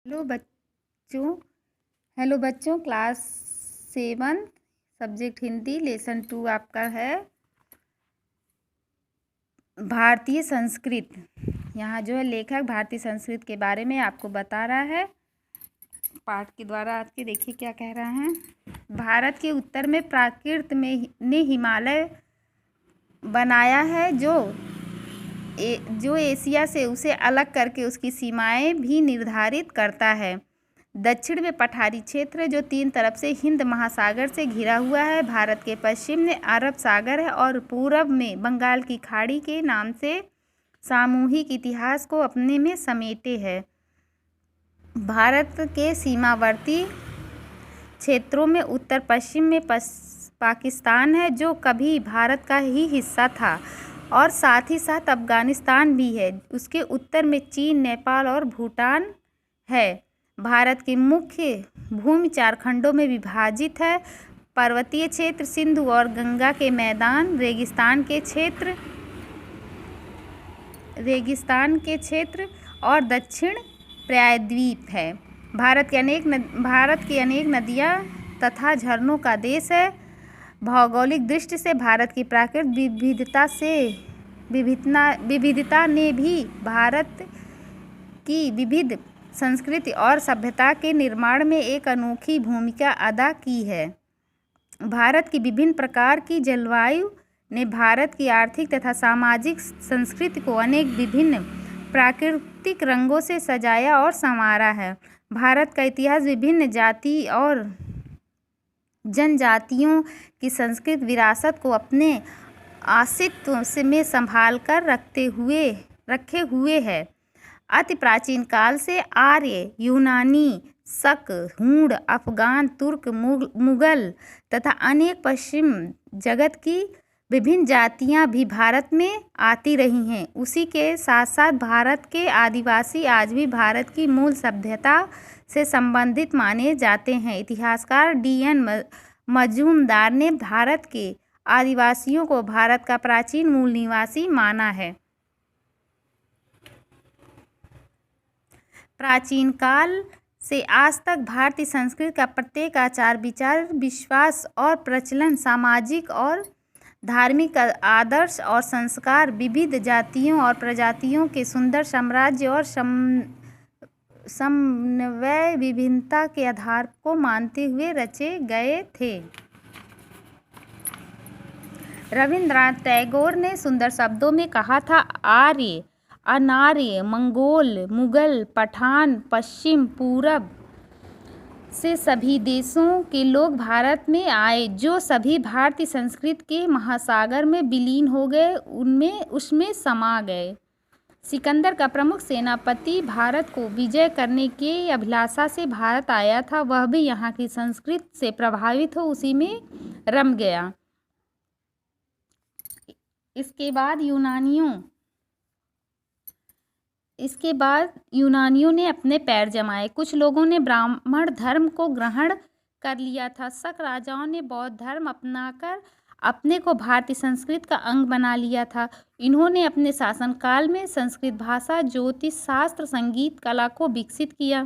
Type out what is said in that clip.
Hello बच्चों hello बच्चों, class 7 subject Hindi lesson 2 आपका है भारतीय संस्कृत। यहाँ जो है लेखक भारतीय संस्कृत के बारे में आपको बता रहा है पाठ के द्वारा। आज के देखिए क्या कह रहा है। भारत के उत्तर में प्राकृत में ने हिमालय बनाया है जो एशिया से उसे अलग करके उसकी सीमाएं भी निर्धारित करता है। दक्षिण में पठारी क्षेत्र जो 3 तरफ से हिंद महासागर से घिरा हुआ है। भारत के पश्चिम में अरब सागर है और पूरब में बंगाल की खाड़ी के नाम से सामूहिक इतिहास को अपने में समेटे है। भारत के सीमावर्ती क्षेत्रों में उत्तर पश्चिम में पाकिस्तान है जो कभी भारत का ही हिस्सा था और साथ ही साथ अफगानिस्तान भी है। उसके उत्तर में चीन, नेपाल और भूटान है। भारत की मुख्य भूमि 4 खंडों में विभाजित है। पर्वतीय क्षेत्र, सिंधु और गंगा के मैदान, रेगिस्तान के क्षेत्र और दक्षिण प्रायद्वीप है। भारत की अनेक नदियाँ तथा झरनों का देश है। भौगोलिक दृष्टि से भारत की प्राकृतिक विविधता ने भी भारत की विविध संस्कृति और सभ्यता के निर्माण में एक अनोखी भूमिका अदा की है। भारत की विभिन्न प्रकार की जलवायु ने भारत की आर्थिक तथा सामाजिक संस्कृति को अनेक विभिन्न प्राकृतिक रंगों से सजाया और संवारा है। भारत का इतिहास विभिन्न जाति और जनजातियों की सांस्कृतिक विरासत को अपने अस्तित्व में संभाल कर रखे हुए है। अति प्राचीन काल से आर्य, यूनानी, शक, हूण, अफगान, तुर्क, मुगल तथा अनेक पश्चिम जगत की विभिन्न जातियां भी भारत में आती रही हैं। उसी के साथ साथ भारत के आदिवासी आज भी भारत की मूल सभ्यता से संबंधित माने जाते हैं। इतिहासकार D.N. मजूमदार ने भारत के आदिवासियों को भारत का प्राचीन मूल निवासी माना है। प्राचीन काल से आज तक भारतीय संस्कृति का प्रत्येक आचार विचार, विश्वास और प्रचलन, सामाजिक और धार्मिक आदर्श और संस्कार विविध जातियों और प्रजातियों के सुंदर साम्राज्य और समन्वय विभिन्नता के आधार को मानते हुए रचे गए थे। रविंद्रनाथ टैगोर ने सुंदर शब्दों में कहा था, आर्य, अनार्य, मंगोल, मुगल, पठान, पश्चिम, पूरब से सभी देशों के लोग भारत में आए, जो सभी भारतीय संस्कृति के महासागर में विलीन हो गए, उसमें समा गए। सिकंदर का प्रमुख सेनापति भारत को विजय करने की अभिलाषा से भारत आया था। वह भी यहाँ की संस्कृति से प्रभावित हो उसी में रम गया। इसके बाद यूनानियों ने अपने पैर जमाए। कुछ लोगों ने ब्राह्मण धर्म को ग्रहण कर लिया था। शक राजाओं ने बौद्ध धर्म अपनाकर अपने को भारतीय संस्कृति का अंग बना लिया था। इन्होंने अपने शासनकाल में संस्कृत भाषा, ज्योतिष शास्त्र, संगीत, कला को विकसित किया।